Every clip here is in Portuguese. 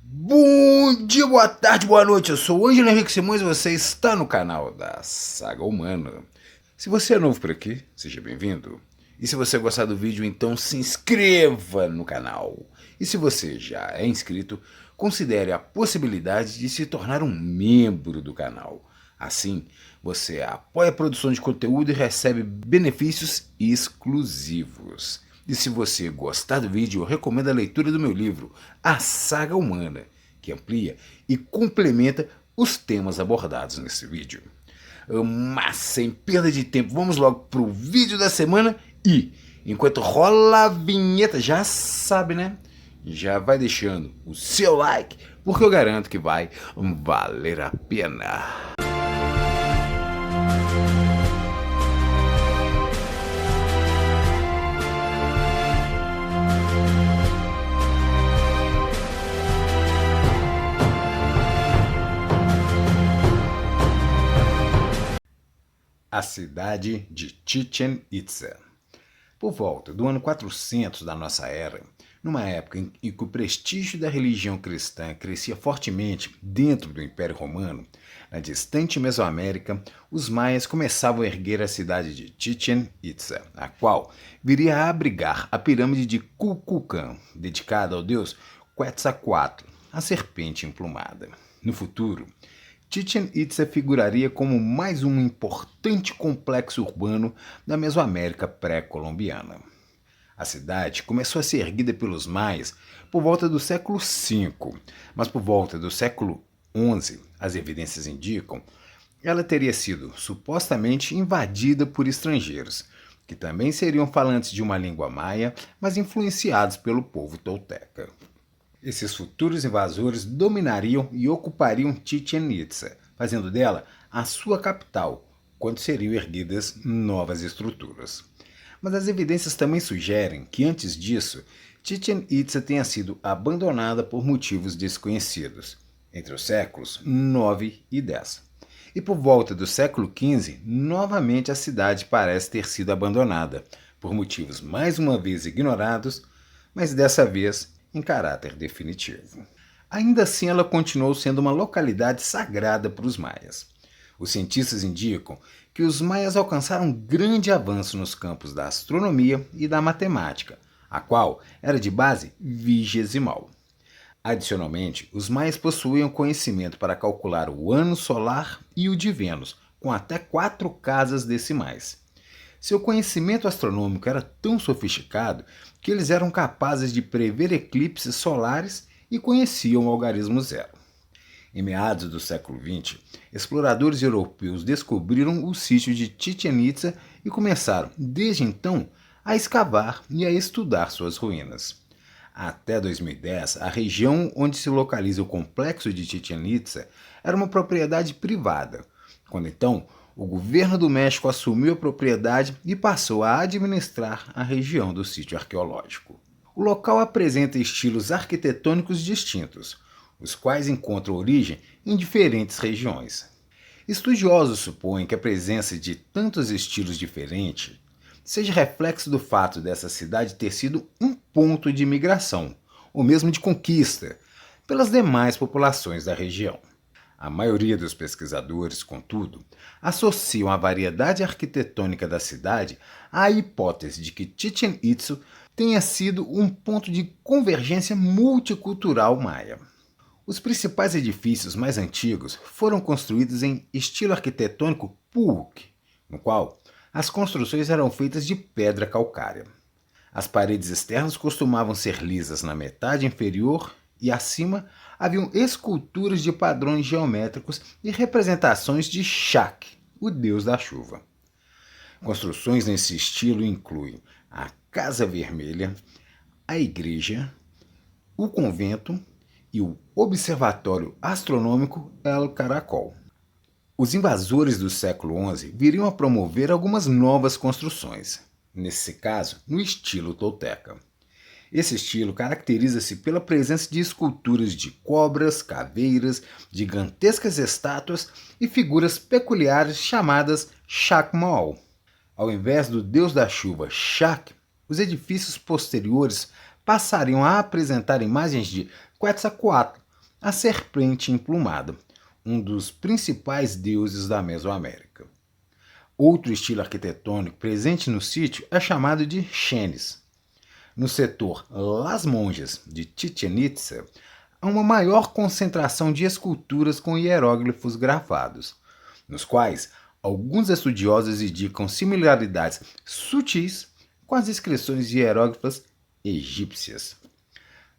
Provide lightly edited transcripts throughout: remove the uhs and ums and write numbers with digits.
Bom dia, boa tarde, boa noite. Eu sou o Ângelo Henrique Simões e você está no canal da Saga Humana. Se você é novo por aqui, seja bem-vindo. E se você gostar do vídeo, então se inscreva no canal. E se você já é inscrito, considere a possibilidade de se tornar um membro do canal. Assim, você apoia a produção de conteúdo e recebe benefícios exclusivos. E se você gostar do vídeo, eu recomendo a leitura do meu livro, A Saga Humana, que amplia e complementa os temas abordados nesse vídeo. Mas sem perda de tempo, vamos logo para o vídeo da semana e, enquanto rola a vinheta, já sabe, né? Já vai deixando o seu like, porque eu garanto que vai valer a pena. A cidade de Chichén Itzá. Por volta do ano 400 da nossa era, numa época em que o prestígio da religião cristã crescia fortemente dentro do Império Romano, na distante Mesoamérica, os maias começavam a erguer a cidade de Chichén Itzá, a qual viria a abrigar a pirâmide de Kukulcán, dedicada ao deus Quetzalcoatl, a serpente emplumada. No futuro, Chichén Itzá figuraria como mais um importante complexo urbano da Mesoamérica pré-colombiana. A cidade começou a ser erguida pelos maias por volta do século V, mas por volta do século XI, as evidências indicam, ela teria sido supostamente invadida por estrangeiros, que também seriam falantes de uma língua maia, mas influenciados pelo povo tolteca. Esses futuros invasores dominariam e ocupariam Chichén Itzá, fazendo dela a sua capital, quando seriam erguidas novas estruturas. Mas as evidências também sugerem que antes disso, Chichén Itzá tenha sido abandonada por motivos desconhecidos, entre os séculos 9 e 10. E por volta do século XV, novamente a cidade parece ter sido abandonada, por motivos mais uma vez ignorados, mas dessa vez em caráter definitivo. Ainda assim, ela continuou sendo uma localidade sagrada para os maias. Os cientistas indicam que os maias alcançaram um grande avanço nos campos da astronomia e da matemática, a qual era de base vigesimal. Adicionalmente, os maias possuíam conhecimento para calcular o ano solar e o de Vênus, com até 4 casas decimais. Seu conhecimento astronômico era tão sofisticado que eles eram capazes de prever eclipses solares e conheciam o algarismo zero. Em meados do século XX, exploradores europeus descobriram o sítio de Chichén Itzá e começaram, desde então, a escavar e a estudar suas ruínas. Até 2010, a região onde se localiza o complexo de Chichén Itzá era uma propriedade privada, quando então o governo do México assumiu a propriedade e passou a administrar a região do sítio arqueológico. O local apresenta estilos arquitetônicos distintos, os quais encontram origem em diferentes regiões. Estudiosos supõem que a presença de tantos estilos diferentes seja reflexo do fato dessa cidade ter sido um ponto de migração, ou mesmo de conquista, pelas demais populações da região. A maioria dos pesquisadores, contudo, associam a variedade arquitetônica da cidade à hipótese de que Chichén Itzá tenha sido um ponto de convergência multicultural maia. Os principais edifícios mais antigos foram construídos em estilo arquitetônico Púuc, no qual as construções eram feitas de pedra calcária. As paredes externas costumavam ser lisas na metade inferior e acima haviam esculturas de padrões geométricos e representações de Shak, o deus da chuva. Construções nesse estilo incluem a Casa Vermelha, a igreja, o convento e o Observatório Astronômico El Caracol. Os invasores do século XI viriam a promover algumas novas construções, nesse caso no estilo tolteca. Esse estilo caracteriza-se pela presença de esculturas de cobras, caveiras, gigantescas estátuas e figuras peculiares chamadas Shakmal. Ao invés do deus da chuva Shak, os edifícios posteriores passariam a apresentar imagens de Quetzalcoatl, a serpente emplumada, um dos principais deuses da Mesoamérica. Outro estilo arquitetônico presente no sítio é chamado de Xenis. No setor Las Monjas de Chichén Itzá, há uma maior concentração de esculturas com hieróglifos gravados, nos quais alguns estudiosos indicam similaridades sutis com as inscrições hieróglifas egípcias.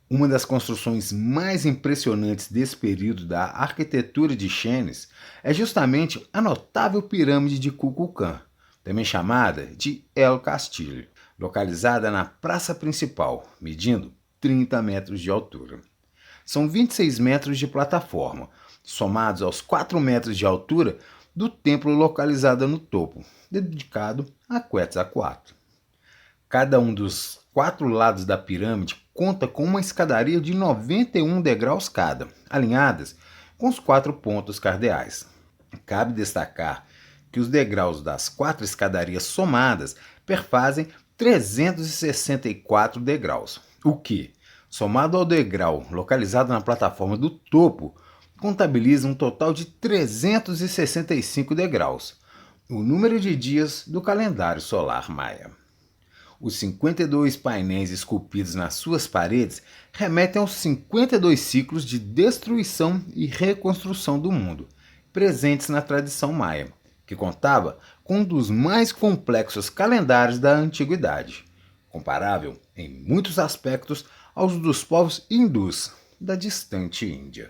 Uma das construções mais impressionantes desse período da arquitetura de Xenis é justamente a notável pirâmide de Kukulcán, também chamada de El Castillo, localizada na praça principal, medindo 30 metros de altura. São 26 metros de plataforma, somados aos 4 metros de altura do templo localizado no topo, dedicado a Quetzalcoatl. Cada um dos 4 lados da pirâmide conta com uma escadaria de 91 degraus cada, alinhadas com os 4 pontos cardeais. Cabe destacar que os degraus das 4 escadarias somadas perfazem 364 degraus, o que, somado ao degrau localizado na plataforma do topo, contabiliza um total de 365 degraus, o número de dias do calendário solar maia. Os 52 painéis esculpidos nas suas paredes remetem aos 52 ciclos de destruição e reconstrução do mundo, presentes na tradição maia, que contava com um dos mais complexos calendários da antiguidade, comparável em muitos aspectos aos dos povos hindus da distante Índia.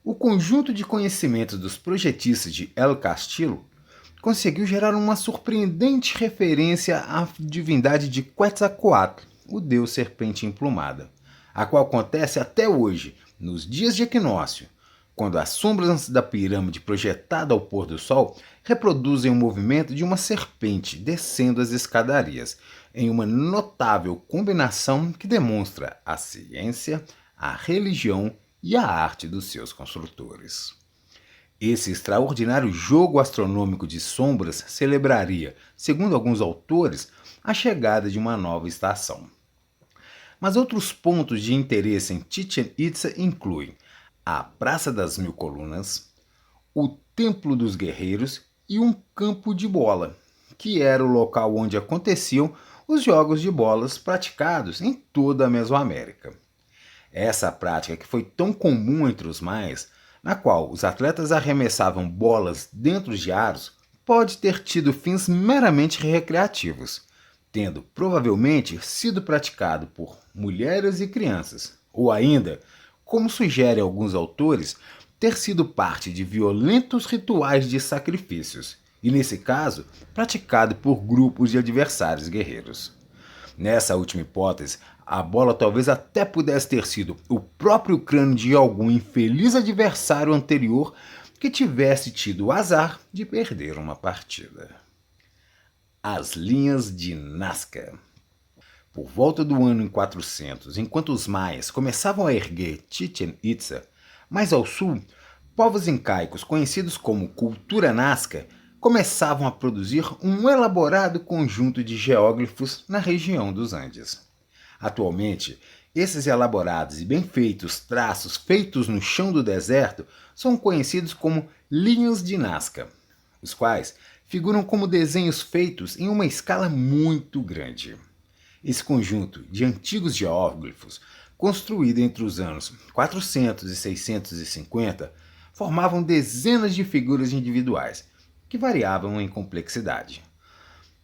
O conjunto de conhecimentos dos projetistas de El Castillo conseguiu gerar uma surpreendente referência à divindade de Quetzalcoatl, o deus serpente emplumada, a qual acontece até hoje, nos dias de equinócio, quando as sombras da pirâmide projetada ao pôr do sol reproduzem o movimento de uma serpente descendo as escadarias, em uma notável combinação que demonstra a ciência, a religião e a arte dos seus construtores. Esse extraordinário jogo astronômico de sombras celebraria, segundo alguns autores, a chegada de uma nova estação. Mas outros pontos de interesse em Chichén Itzá incluem a Praça das Mil Colunas, o Templo dos Guerreiros e um campo de bola, que era o local onde aconteciam os jogos de bolas praticados em toda a Mesoamérica. Essa prática, que foi tão comum entre os maias, na qual os atletas arremessavam bolas dentro de aros, pode ter tido fins meramente recreativos, tendo provavelmente sido praticado por mulheres e crianças, ou ainda, como sugerem alguns autores, ter sido parte de violentos rituais de sacrifícios, e nesse caso, praticado por grupos de adversários guerreiros. Nessa última hipótese, a bola talvez até pudesse ter sido o próprio crânio de algum infeliz adversário anterior que tivesse tido o azar de perder uma partida. As linhas de Nazca. Por volta do ano 400, enquanto os maias começavam a erguer Chichén Itzá, mais ao sul, povos incaicos conhecidos como cultura Nazca começavam a produzir um elaborado conjunto de geóglifos na região dos Andes. Atualmente, esses elaborados e bem feitos traços feitos no chão do deserto são conhecidos como linhas de Nazca, os quais figuram como desenhos feitos em uma escala muito grande. Esse conjunto de antigos geóglifos, construído entre os anos 400 e 650, formavam dezenas de figuras individuais, que variavam em complexidade.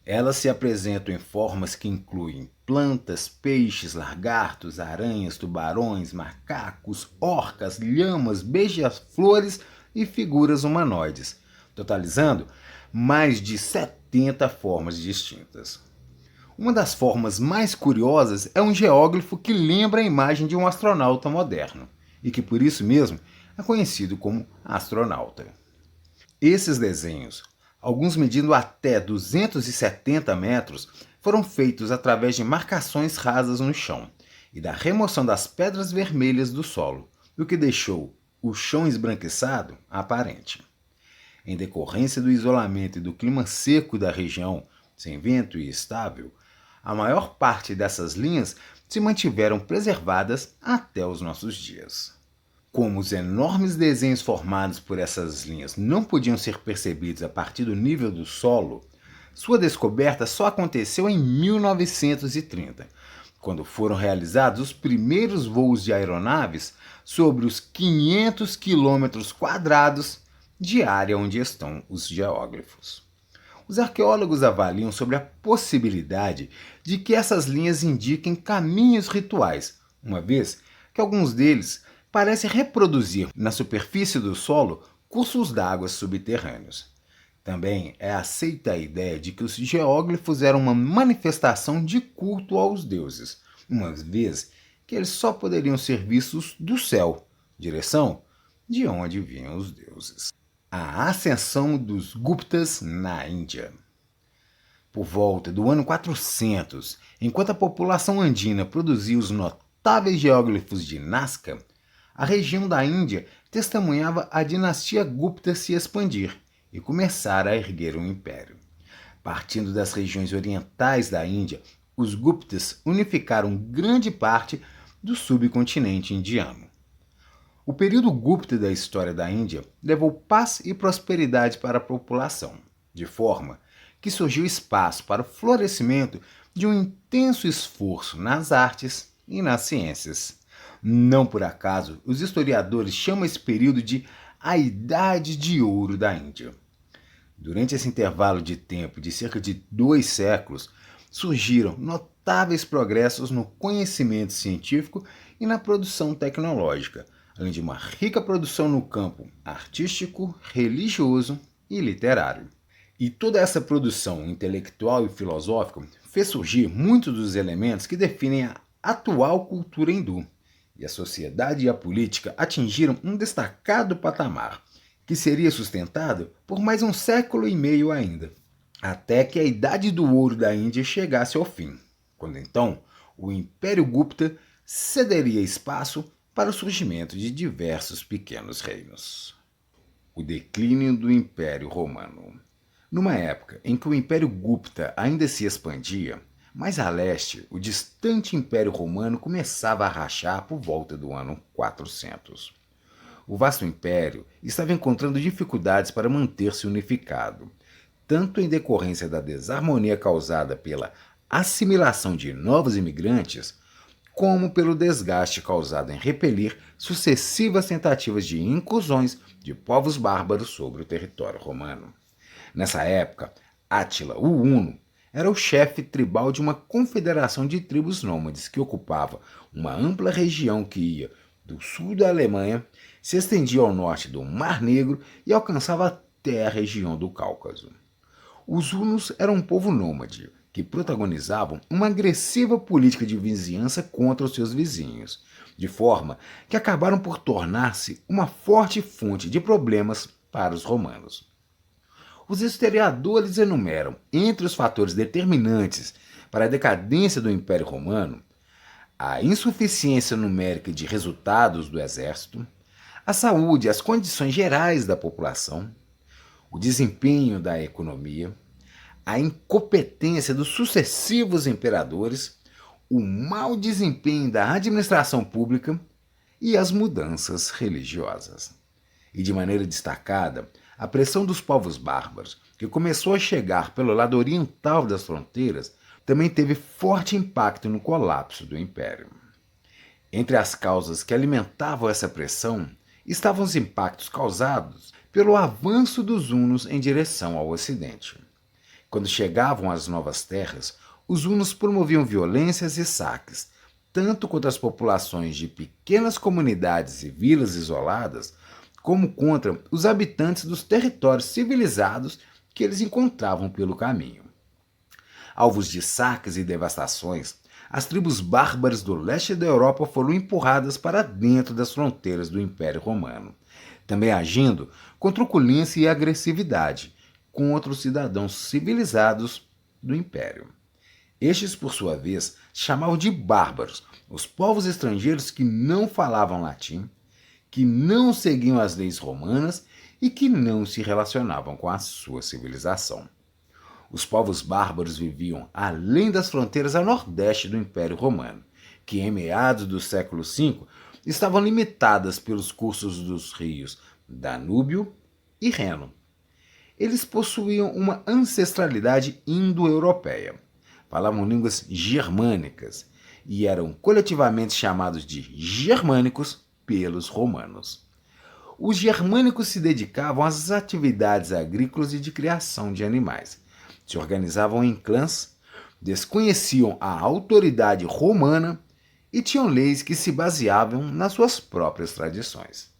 Elas se apresentam em formas que incluem plantas, peixes, lagartos, aranhas, tubarões, macacos, orcas, lhamas, beija-flores e figuras humanoides, totalizando mais de 70 formas distintas. Uma das formas mais curiosas é um geóglifo que lembra a imagem de um astronauta moderno, e que por isso mesmo é conhecido como astronauta. Esses desenhos, alguns medindo até 270 metros, foram feitos através de marcações rasas no chão e da remoção das pedras vermelhas do solo, o que deixou o chão esbranquiçado aparente. Em decorrência do isolamento e do clima seco da região, sem vento e estável, a maior parte dessas linhas se mantiveram preservadas até os nossos dias. Como os enormes desenhos formados por essas linhas não podiam ser percebidos a partir do nível do solo, sua descoberta só aconteceu em 1930, quando foram realizados os primeiros voos de aeronaves sobre os 500 quilômetros quadrados de área onde estão os geóglifos. Os arqueólogos avaliam sobre a possibilidade de que essas linhas indiquem caminhos rituais, uma vez que alguns deles parecem reproduzir na superfície do solo cursos d'água subterrâneos. Também é aceita a ideia de que os geóglifos eram uma manifestação de culto aos deuses, uma vez que eles só poderiam ser vistos do céu, direção de onde vinham os deuses. A ascensão dos Guptas na Índia. Por volta do ano 400, enquanto a população andina produzia os notáveis geóglifos de Nazca, a região da Índia testemunhava a dinastia Gupta se expandir e começar a erguer um império. Partindo das regiões orientais da Índia, os Guptas unificaram grande parte do subcontinente indiano. O período Gupta da história da Índia levou paz e prosperidade para a população, de forma que surgiu espaço para o florescimento de um intenso esforço nas artes e nas ciências. Não por acaso, os historiadores chamam esse período de a Idade de Ouro da Índia. Durante esse intervalo de tempo de cerca de 2 séculos, surgiram notáveis progressos no conhecimento científico e na produção tecnológica, além de uma rica produção no campo artístico, religioso e literário. E toda essa produção intelectual e filosófica fez surgir muitos dos elementos que definem a atual cultura hindu. E a sociedade e a política atingiram um destacado patamar, que seria sustentado por mais 1,5 séculos ainda, até que a Idade do Ouro da Índia chegasse ao fim, quando então o Império Gupta cederia espaço para o surgimento de diversos pequenos reinos. O declínio do Império Romano. Numa época em que o Império Gupta ainda se expandia, mais a leste, o distante Império Romano começava a rachar por volta do ano 400. O vasto império estava encontrando dificuldades para manter-se unificado, tanto em decorrência da desarmonia causada pela assimilação de novos imigrantes, como pelo desgaste causado em repelir sucessivas tentativas de incursões de povos bárbaros sobre o território romano. Nessa época, Átila, o Huno, era o chefe tribal de uma confederação de tribos nômades que ocupava uma ampla região que ia do sul da Alemanha, se estendia ao norte do Mar Negro e alcançava até a região do Cáucaso. Os hunos eram um povo nômade que protagonizavam uma agressiva política de vizinhança contra os seus vizinhos, de forma que acabaram por tornar-se uma forte fonte de problemas para os romanos. Os historiadores enumeram, entre os fatores determinantes para a decadência do Império Romano, a insuficiência numérica de resultados do exército, a saúde e as condições gerais da população, o desempenho da economia, a incompetência dos sucessivos imperadores, o mau desempenho da administração pública e as mudanças religiosas. E de maneira destacada, a pressão dos povos bárbaros, que começou a chegar pelo lado oriental das fronteiras, também teve forte impacto no colapso do império. Entre as causas que alimentavam essa pressão estavam os impactos causados pelo avanço dos hunos em direção ao ocidente. Quando chegavam às novas terras, os hunos promoviam violências e saques, tanto contra as populações de pequenas comunidades e vilas isoladas, como contra os habitantes dos territórios civilizados que eles encontravam pelo caminho. Alvos de saques e devastações, as tribos bárbaras do leste da Europa foram empurradas para dentro das fronteiras do Império Romano, também agindo com truculência e agressividade contra os cidadãos civilizados do Império. Estes, por sua vez, chamavam de bárbaros os povos estrangeiros que não falavam latim, que não seguiam as leis romanas e que não se relacionavam com a sua civilização. Os povos bárbaros viviam além das fronteiras a nordeste do Império Romano, que em meados do século V estavam limitadas pelos cursos dos rios Danúbio e Reno. Eles possuíam uma ancestralidade indo-europeia, falavam línguas germânicas e eram coletivamente chamados de germânicos pelos romanos. Os germânicos se dedicavam às atividades agrícolas e de criação de animais. Se organizavam em clãs, desconheciam a autoridade romana e tinham leis que se baseavam nas suas próprias tradições.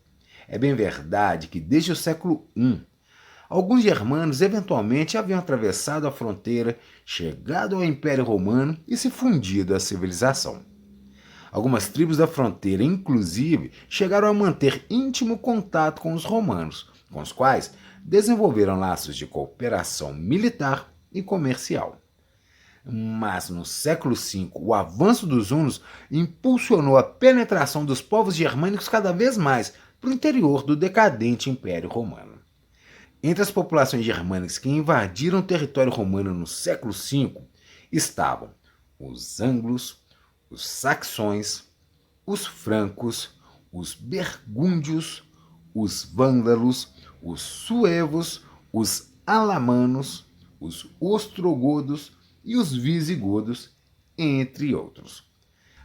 É bem verdade que desde o século I, alguns germanos eventualmente haviam atravessado a fronteira, chegado ao Império Romano e se fundido à civilização. Algumas tribos da fronteira, inclusive, chegaram a manter íntimo contato com os romanos, com os quais desenvolveram laços de cooperação militar e comercial. Mas no século V, o avanço dos hunos impulsionou a penetração dos povos germânicos cada vez mais para o interior do decadente Império Romano. Entre as populações germânicas que invadiram o território romano no século V estavam os anglos, os saxões, os francos, os bergúndios, os vândalos, os suevos, os alamanos, os ostrogodos e os visigodos, entre outros.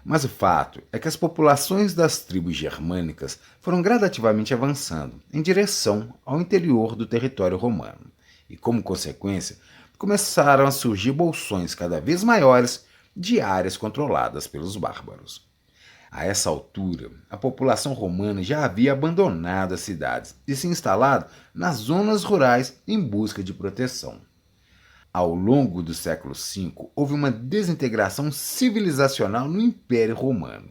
Mas o fato é que as populações das tribos germânicas foram gradativamente avançando em direção ao interior do território romano e, como consequência, começaram a surgir bolsões cada vez maiores de áreas controladas pelos bárbaros. A essa altura, a população romana já havia abandonado as cidades e se instalado nas zonas rurais em busca de proteção. Ao longo do século V, houve uma desintegração civilizacional no Império Romano.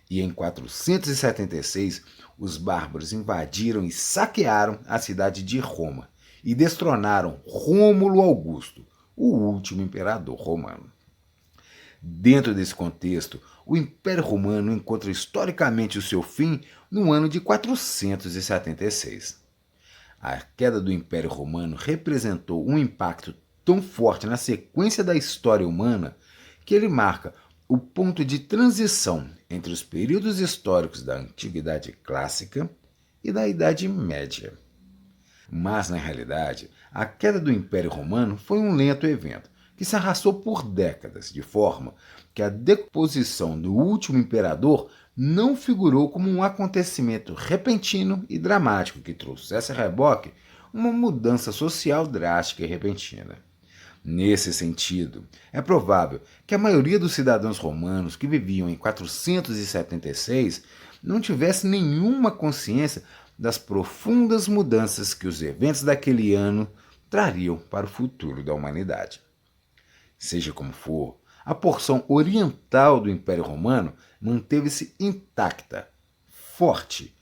E em 476, os bárbaros invadiram e saquearam a cidade de Roma e destronaram Rômulo Augusto, o último imperador romano. Dentro desse contexto, o Império Romano encontra historicamente o seu fim no ano de 476. A queda do Império Romano representou um impacto tão forte na sequência da história humana que ele marca o ponto de transição entre os períodos históricos da Antiguidade Clássica e da Idade Média. Mas, na realidade, a queda do Império Romano foi um lento evento que se arrastou por décadas, de forma que a deposição do último imperador não figurou como um acontecimento repentino e dramático que trouxesse a reboque uma mudança social drástica e repentina. Nesse sentido, é provável que a maioria dos cidadãos romanos que viviam em 476 não tivesse nenhuma consciência das profundas mudanças que os eventos daquele ano trariam para o futuro da humanidade. Seja como for, a porção oriental do Império Romano manteve-se intacta, forte,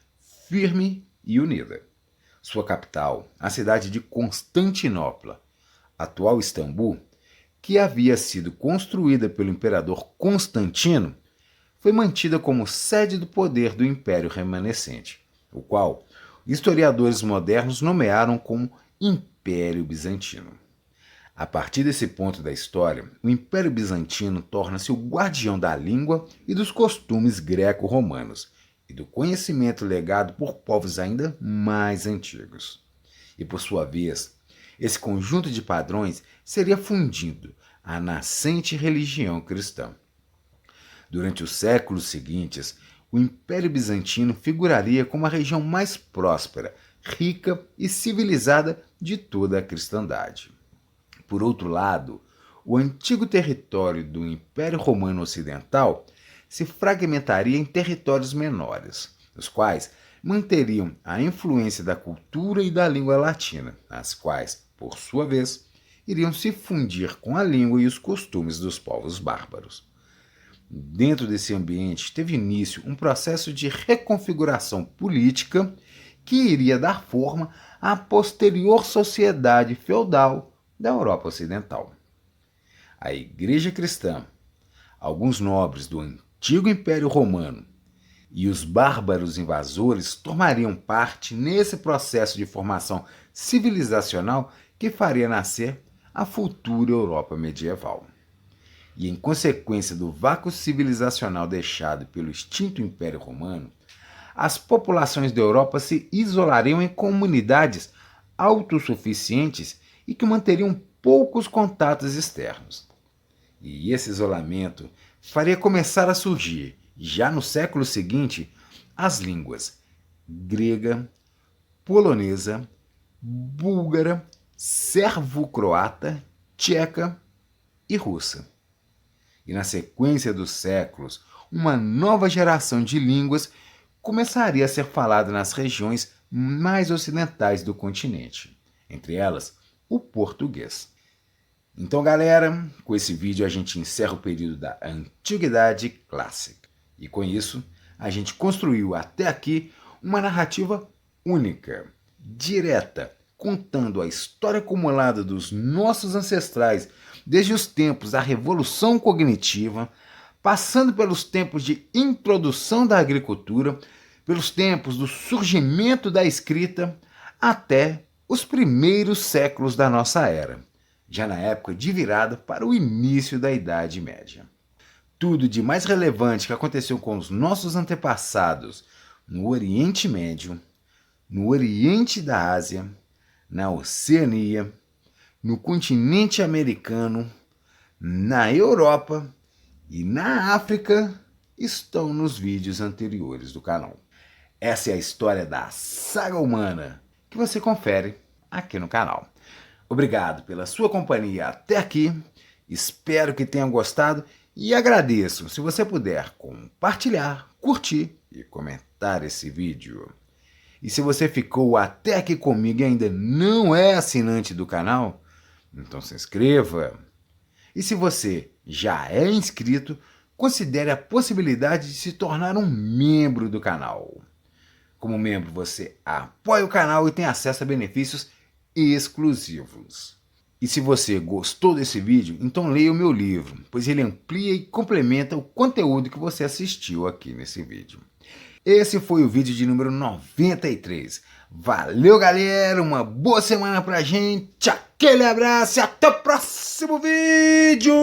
firme e unida. Sua capital, a cidade de Constantinopla, atual Istambul, que havia sido construída pelo imperador Constantino, foi mantida como sede do poder do Império remanescente, o qual historiadores modernos nomearam como Império Bizantino. A partir desse ponto da história, o Império Bizantino torna-se o guardião da língua e dos costumes greco-romanos e do conhecimento legado por povos ainda mais antigos. E, por sua vez, esse conjunto de padrões seria fundido à nascente religião cristã. Durante os séculos seguintes, o Império Bizantino figuraria como a região mais próspera, rica e civilizada de toda a cristandade. Por outro lado, o antigo território do Império Romano Ocidental se fragmentaria em territórios menores, os quais manteriam a influência da cultura e da língua latina, as quais, por sua vez, iriam se fundir com a língua e os costumes dos povos bárbaros. Dentro desse ambiente teve início um processo de reconfiguração política que iria dar forma à posterior sociedade feudal da Europa Ocidental. A Igreja Cristã, alguns nobres do antigo Império Romano e os bárbaros invasores tomariam parte nesse processo de formação civilizacional que faria nascer a futura Europa medieval. e em consequência do vácuo civilizacional deixado pelo extinto Império Romano, as populações da Europa se isolariam em comunidades autossuficientes e que manteriam poucos contatos externos. E esse isolamento faria começar a surgir, já no século seguinte, as línguas grega, polonesa, búlgara, servo-croata, tcheca e russa. E na sequência dos séculos, uma nova geração de línguas começaria a ser falada nas regiões mais ocidentais do continente, entre elas o português. Então, galera, com esse vídeo a gente encerra o período da Antiguidade Clássica. E com isso, a gente construiu até aqui uma narrativa única, direta, contando a história acumulada dos nossos ancestrais desde os tempos da Revolução Cognitiva, passando pelos tempos de introdução da agricultura, pelos tempos do surgimento da escrita, até os primeiros séculos da nossa era, já na época de virada para o início da Idade Média. Tudo de mais relevante que aconteceu com os nossos antepassados no Oriente Médio, no Oriente da Ásia, na Oceania, no continente americano, na Europa e na África estão nos vídeos anteriores do canal. Essa é a história da saga humana que você confere aqui no canal. Obrigado pela sua companhia até aqui, espero que tenham gostado e agradeço se você puder compartilhar, curtir e comentar esse vídeo. E se você ficou até aqui comigo e ainda não é assinante do canal, então se inscreva. E se você já é inscrito, considere a possibilidade de se tornar um membro do canal. Como membro, você apoia o canal e tem acesso a benefícios exclusivos. E se você gostou desse vídeo, então leia o meu livro, pois ele amplia e complementa o conteúdo que você assistiu aqui nesse vídeo. Esse foi o vídeo de número 93. Valeu, galera, uma boa semana pra gente, aquele abraço e até o próximo vídeo!